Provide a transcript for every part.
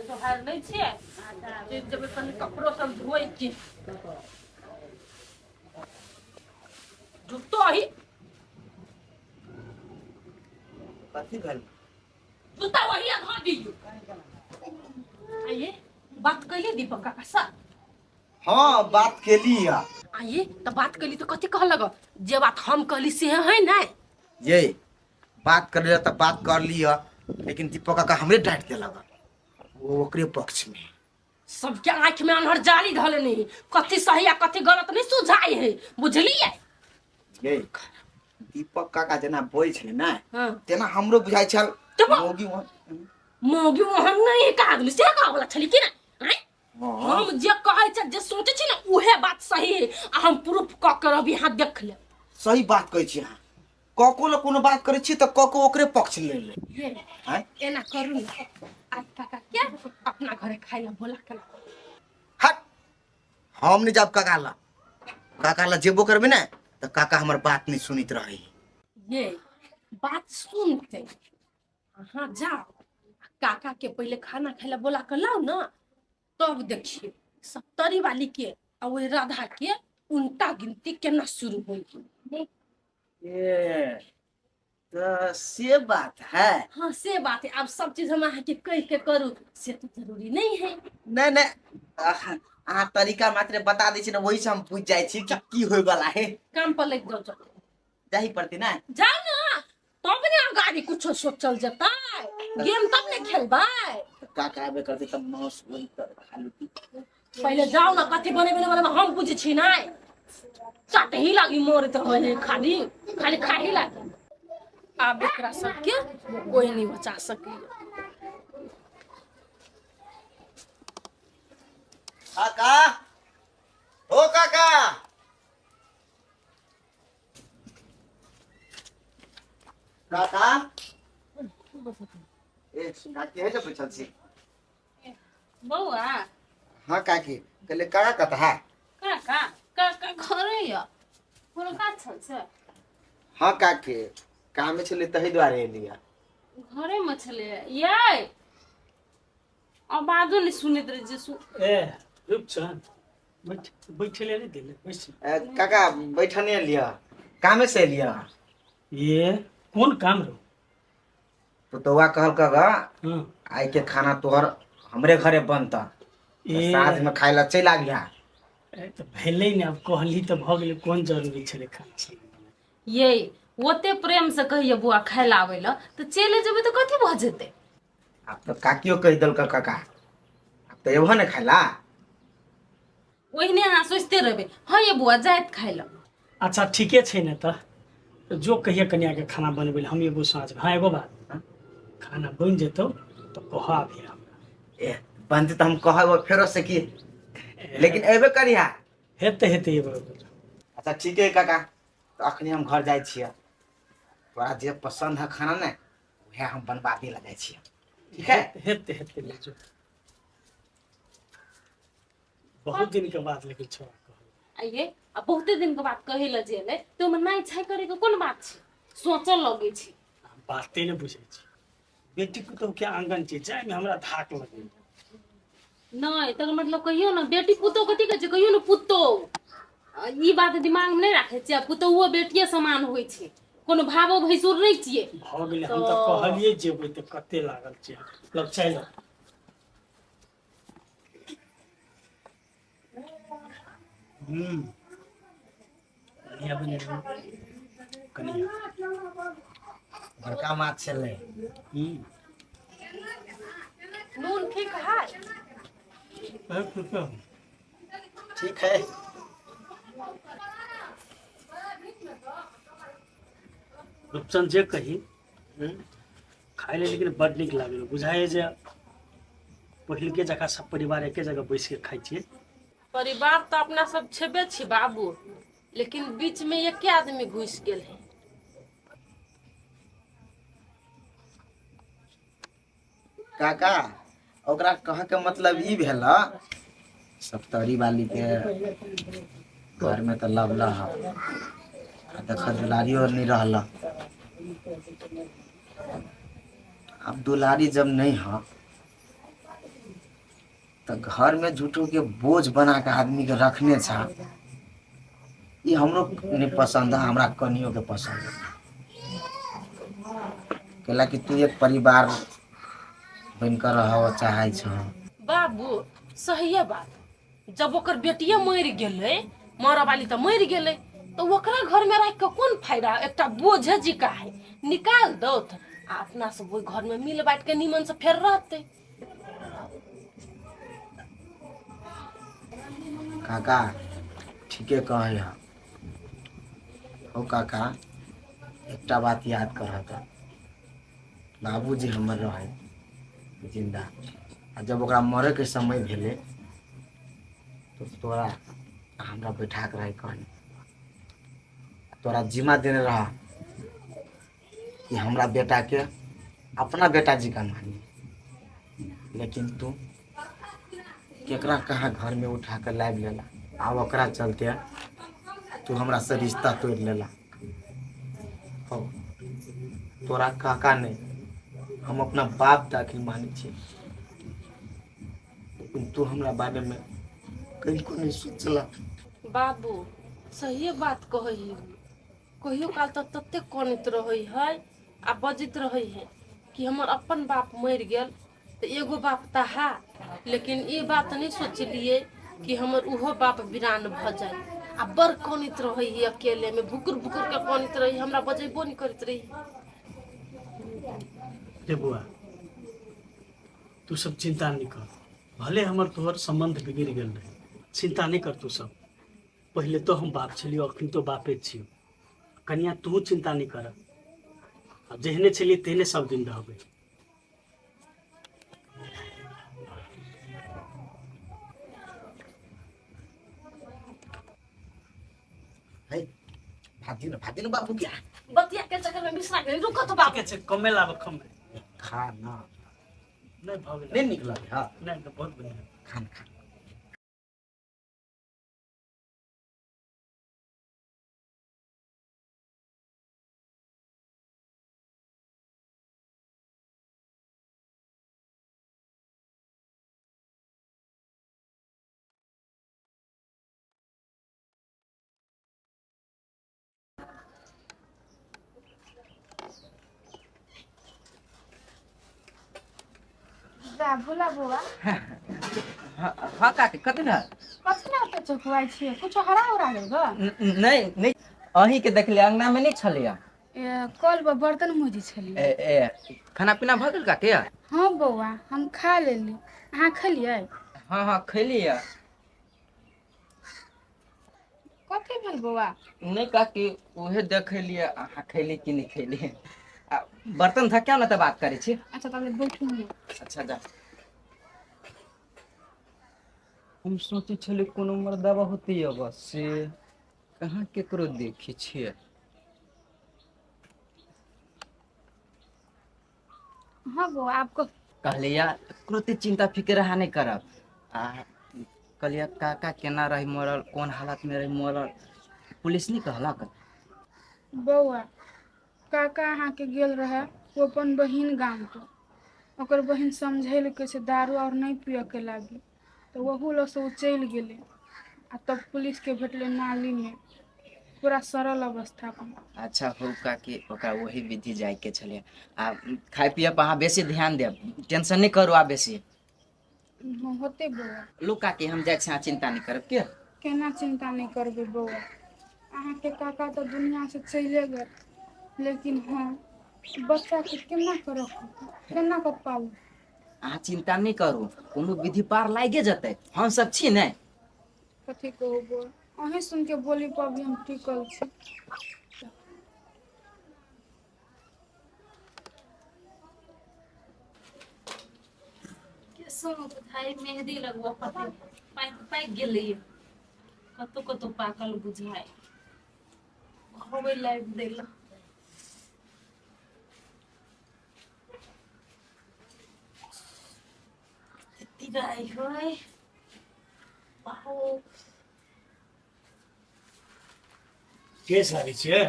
तोहार नहीं छे जब कनी कपड़ो सब धोई के जुतो ही कथी भेल जुता वही धो दियो आइए बात कैले दीपक काका साथ हाँ बात केली है आइए तो बात कैली तो कथी कहलग जे बात हम कहली से है ना ये बात कर लिया तो बात कर लिया लेकिन दीपक काका हमरे डांट देलक वो ओकरे पक्ष में सबके आँख में अनहर जाली धले नहीं कथी सही आ कथी गलत नहीं सुझाई है बुझलिए ये दीपक काका जना बोल छले ना हाँ तेना हमरो बुझाइ छल चुप। मोगी मोगी वहन नहीं का आदमी से का वाला छली कि ना हाँ हम जे कहै छ जे सोचे छी ना उहे बात सही है आ हम प्रूफ क कर अभी हाथ देख ले सही बात कहै छी अहाँ कको ल कोनो बात करै छी त कको ओकरे पक्ष ले ले ये हैं एना करू ना आज काका क्या अपना घरे खाइ ला बोला के हट हम नहीं जाब काका ला जेबो करबे ना तो काका हमर बात नहीं सुनित रही ये बात सुनते हाँ जाओ काका के पहले खाना खाइला बोला कर लाओ ना तब देखिए 70 वाली के और वो राधा के उल्टा गिनती केना शुरू होगी ये तो से बात है हाँ से बात है अब सब चीज हम अहाँ के कह के करू से तो जरूरी नहीं है नहीं नहीं अहाँ तरीका मात्र बता दै छी ना वही से हम पूछ जाय छी कि की होय वाला है काम पर लग जाओ जाही पड़ती ना जाओ ना तब ने गाड़ी कुछ सोचल जता गेम तब ने खेलबै काका आबे करते तब मांस वही कर खाली पहले जाओ ना कथी बनेबे वाला हम बुझे छी ना चाट ही लागी मोर तो होले खाली खाली खा ही लागी अब एकरा सब के कोई नहीं बचा सकी काका ओ काका काका ए काकी है जो पूछल छी बौआ हाँ काकी कहले काका कथा काका काका घरे या कोनो काज छल से हाँ काकी काम छले तही द्वारे एलिया घरे में छले ये आवाजो नहीं सुनैत रहे जे ए रूपचंद बैठले नहीं दिले बैठ काका बैठने लिया कामे से लिया ये कौन काम रो तो तोवा कहल काका हां आई के खाना तोहर हमरे घरे बनता ए साथ में खाइला चल आ गया ए तो भेलै ने अब कहली तो भ गेलै कोन जरूरी छले खाना से ये ओते प्रेम से कहिए बुआ खाइला आवे ला तो चले जेबे तो कथी भ जेते अब तो काकियो कह दल काका अब तो एबो ने खाइला ओहिने अहाँ सोचते रहबे हाँ ये बुआ जाइत खाइला अच्छा ठीके छै ने त जो कहिए कन्या के खाना बनबे हम एगो साँझ हाँ एगो बात हाँ? खाना बन जेतौ तो कहा भी हमरा ए बनते तो हम कहब फेरो से की लेकिन एबे करिया हेते हेते एगो अच्छा ठीक है काका तो अखनी हम घर जाय छियै तोरा जे पसंद है खाना ने वह हम बनवा दे लगे छियै ठीक है हेते हेते ले जो बहुत दिन के बाद लेकिन छोरा कहल आइए अब बहुते दिन के बाद कहे ला जेले तो में नहीं छै करे के कोन बात छै सोचल लगे छी बाते ने बुझे छी बेटी को तो क्या आंगन छै जाय में हमरा धाक लगे नहीं तकर मतलब कहियो ना बेटी पुतो कथी कहै छै कहियो ना पुतो ई बात दिमाग में नहीं राखे छियै पुतोओ बेटिये समान होय छै कोनो भावो भैसुर नहीं छियै भ गेलै हम तो कहलिए जेबै त कते लागल छै लग चल कनिया बने कनिया बड़का माछ छलै नून ठीक है ठीक है रूपचंद जे कही खाए ले लेकिन बड़ नीक लागल बुझाए जे पहले के जगह सब परिवार एके जगह बैस के खाई छियै परिवार तो अपना सब छेबे छी बाबू लेकिन बीच में एके आदमी घुस गेल है काका ओकरा कह के मतलब ई भेल सप्तरी वाली के घर में तो लवला है देख दुलारियो नहीं रहल अब दुलारी जब नहीं है तो घर में झूठो के बोझ बना के आदमी के रखने छा, ये हमरो नहीं पसंद है, हमरा कनियो के पसंद है। कैला कि तू एक परिवार बनकर रह चाहे छ। बाबू सही बात, जब ओकर बेटिया मर गेले, मर वाली तो मर गेले, तो ओकरा घर में रह के कौन फायदा? एकटा बोझ जिका है, निकाल दो आ अपना सब वो घर में मिल बांट के नीमन से फेर रहते। काका ठीके कहे है। हो काका एकटा बात याद करत, बाबूजी हमर रहे जिंदा, आ जब ओकरा मरे के समय भेले तो तोरा हमरा बैठा के रहे, कहनी तोरा जिम्मा देने रहा कि हमरा बेटा के अपना बेटा जी का मानी, लेकिन तू केकरा कहाँ घर में उठा कर लाइब लेला, आ ओकरा चलते तू हमरा से रिश्ता तोड़ लेला। हो तोरा काका नहीं, हम अपना बाप दाखिल मानी छी, लेकिन तू हमरा बारे में कहीं को नहीं सोचला। बाबू सही बात कही, कहियो काल तो तते कनित रही है आ बजित रही है कि हमर अपन बाप मर गेल तो एगो बाप तहा, लेकिन ये बात नहीं सोचलिए कि हमर उहो बाप वीरान भ जाए। आ बड़ कनित रही है, अकेले में भुकुर भुकुर के कनित रही, हमरा बजेबो नहीं करत रही। रे बुआ तू सब चिंता नहीं कर, भले हमर तोहर संबंध बिगड़ गेल रहे, चिंता नहीं कर तू सब। पहले तो हम बाप छलियो, अखन तो बापे छियो। कनिया तू चिंता नहीं कर, अब जेहने छलिए तेहने सब दिन रहबे। है भाती न बाबू क्या बतिया के चक्कर में बिसरा गई, रुको तो बाबू। ठीक है कमे लाब खमे खा ना नहीं भऽ गेल नहीं निकला। हाँ नहीं तो बहुत बढ़िया खान खा। भोला बौआ हाँ काकी कथी ना कथी ना तो चौकवाई छियै, कुछो हरा उरा गइल बा? नहीं नहीं अहीं के देखले अंगना में नहीं छलिया। कल बा बर्तन मुजी छलियै। खाना पीना भऽ गेल काकी? हाँ बौआ हम खा लेली, अहाँ खलियै? हाँ हाँ खैलिया। कथी भेल बौआ? नहीं काकी उहे देखलिए अहाँ खैली कि नहीं खैली। बर्तन था क्या ना तो बात करे छी। अच्छा तब बैठू नहीं। अच्छा जा। हम सोचे छले कोनो मर्दावा होती है, बस से कहाँ केकरो देखी छियै। हाँ बौआ आपको कहलिया कृति चिंता फिक्र अहाँ नहीं करब। कहलिया काका केना रही मरल, कौन हालत में रही मरल, पुलिस नहीं कहलक? बौआ काका अहाँ के गेल रहे वो अपन बहिन गांव के, ओकर बहिन समझेलकै से दारू और नहीं पिए के लागी, तो वहू लोग से उ चल गेले आ तब पुलिस के भेटले नाली में पूरा सरल अवस्था में। अच्छा हो काकी ओकरा वही विधि जाय के छले। आ खाए पिए पर अहाँ बेसी ध्यान देब, टेंशन नहीं करू। आ बेसी होते बौआ। लू काकी हम जाए छी, अहाँ चिंता नहीं करब के। केना चिंता नहीं करबे बौआ, अहाँ के काका तो दुनिया से चले गए, लेकिन हाँ बच्चा के केना कर केना कर पाबू? अहाँ चिंता नहीं करू, कोनो विधि पार लागे जतै, हम सब छी ने। कथी कहू बौआ, अहीं सुन के बोली पर भी हम टिकल छी। भाई मेहंदी लगवा पाक गेलै, कतौ कतौ पाकल बुझाय होवे लाइव देला। तिराई होय बाहो के सारी छे?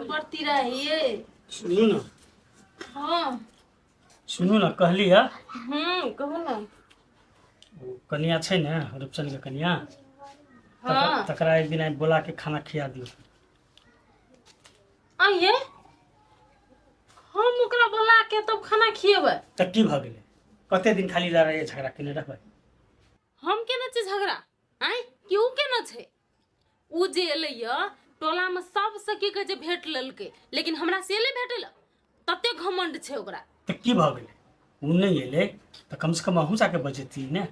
बड़ तिराई ये। सुनू ना, हाँ सुनू ना कहली है। कहू ना। कनिया छै ने रूपचन के कनिया हाँ तकरा एक दिन आई बोला के खाना खिया दियो। आइए हम ओकरा बोला के तब खाना खिएबै त की भ गेलै? कते दिन खाली लड़ाई झगड़ा केने रहबै? हम केना छै झगड़ा आइ क्यों केना छै? उ जे एलैया टोला में सब सखी के जे भेट लेलकै लेकिन हमरा से ले भेटल तते घमंड छै ओकरा। त की भ गेलै? उ नहीं एले त कम से कम अहूँ जाके बजेती ने,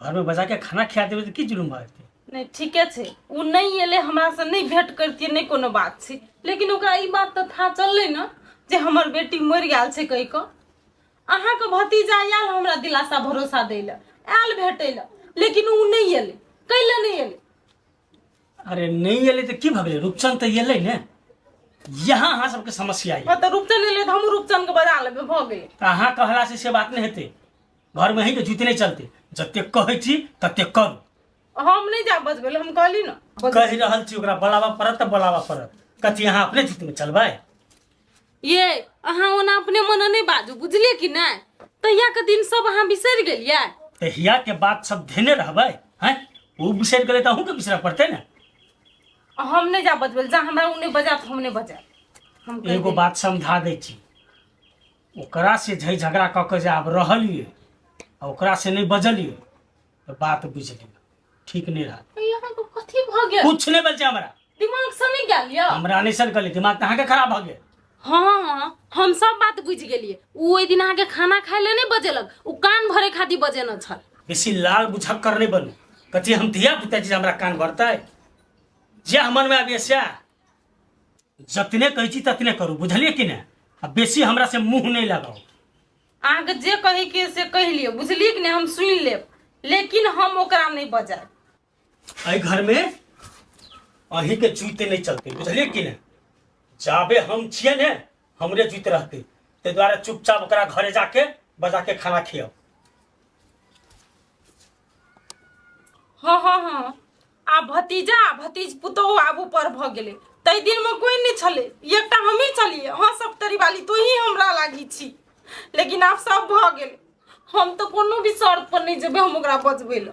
घर में बजा के खाना खिया देबै त की जुलुम भ जेतै? नहीं ठीके छै उ नहीं एले हमरा से नहीं भेट करतिए नहीं कोनो बात छै, लेकिन ओकरा ई बात त था चलले न जे हमर बेटी मर गेल छै कहि क। अहाँ के भतीजा आयल हमरा दिलासा भरोसा दैला आयल भेटैला लेकिन उ नहीं एले कैला नहीं एले। अरे नहीं एले त की भ गेलै? रूपचन त एलै ने, यहाँ अहाँ सबके समस्या है। त रूपचन एले त हम रूपचन के बजा लेबे भ गेलै। अहाँ कहला से बात नहीं हेतै, घर में ही के जूते नहीं चलते, जते कहै छी तते करू। हम नहीं जा बजबे हम कहली न कहि रहल छी ओकरा बोलावा पड़त त बोलावा पड़त, कथी अहाँ अपने जूत में चलबै? ये अहाँ ओना अपने मन नहीं बाजू बुझलिए कि नहीं? तहिया के दिन सब अहाँ बिसर गेलिए। तहिया के बात सब धेने रहबै हैं? वो बिसर गेलै त अहूँ के बिसरा पड़तै ने। हम नहीं जा बजबे जा हमरा उ नहीं बजा हम नहीं बजा। हम कह एगो बात समझा दै छी, ओकरा से झै झगड़ा क के जे आब रहलिए आ ओकरा से नहीं बजलिए त बात बुझ लियो ठीक नहीं रहा। यहाँ को कथी भ गेल? कुछ नहीं बचे हमरा, दिमाग से नहीं गेल या? हमरा नहीं सन गले, दिमाग कहाँ के खराब भ गेल? हाँ हम सब बात बुझ गेलिए। उ ओइ दिन आके खाना खाए ले नहीं बजेलक, उ कान भरे खातिर बजेना छल। बेसी लाल बुझक कर नहीं बनू, कथी हम धिया पुता जी हमरा कान भरतै? जे मन में आबे से जतने कहै छी ततने करू, बुझलिए कि नहीं? आ बेसी हमरा से मुंह नहीं लगाओ। आगे जे कही के से कह लियो बुझलिए कि नहीं? हम सुन लेब लेकिन हम ओकरा नहीं बजाए। एहि घर में अहीं के जूते नहीं चलते, बुझलिए कि नहीं? जाबे हम छिए ने हमरे जूते रहते, ते द्वारा चुपचाप ओकरा घरे जाके बजा के खाना खियाओ। हाँ हाँ हाँ आ भतीजा भतीज पुतोह आब ऊपर भ गेले, तई दिन में कोई नहीं छले, एकटा हमी छलिए। हाँ सब तरी वाली तो ही हमरा लागी छी, लेकिन आब सब भ गेले। हम तो कोनो भी शर्त पर नहीं जेबे हम ओकरा बजबे ला।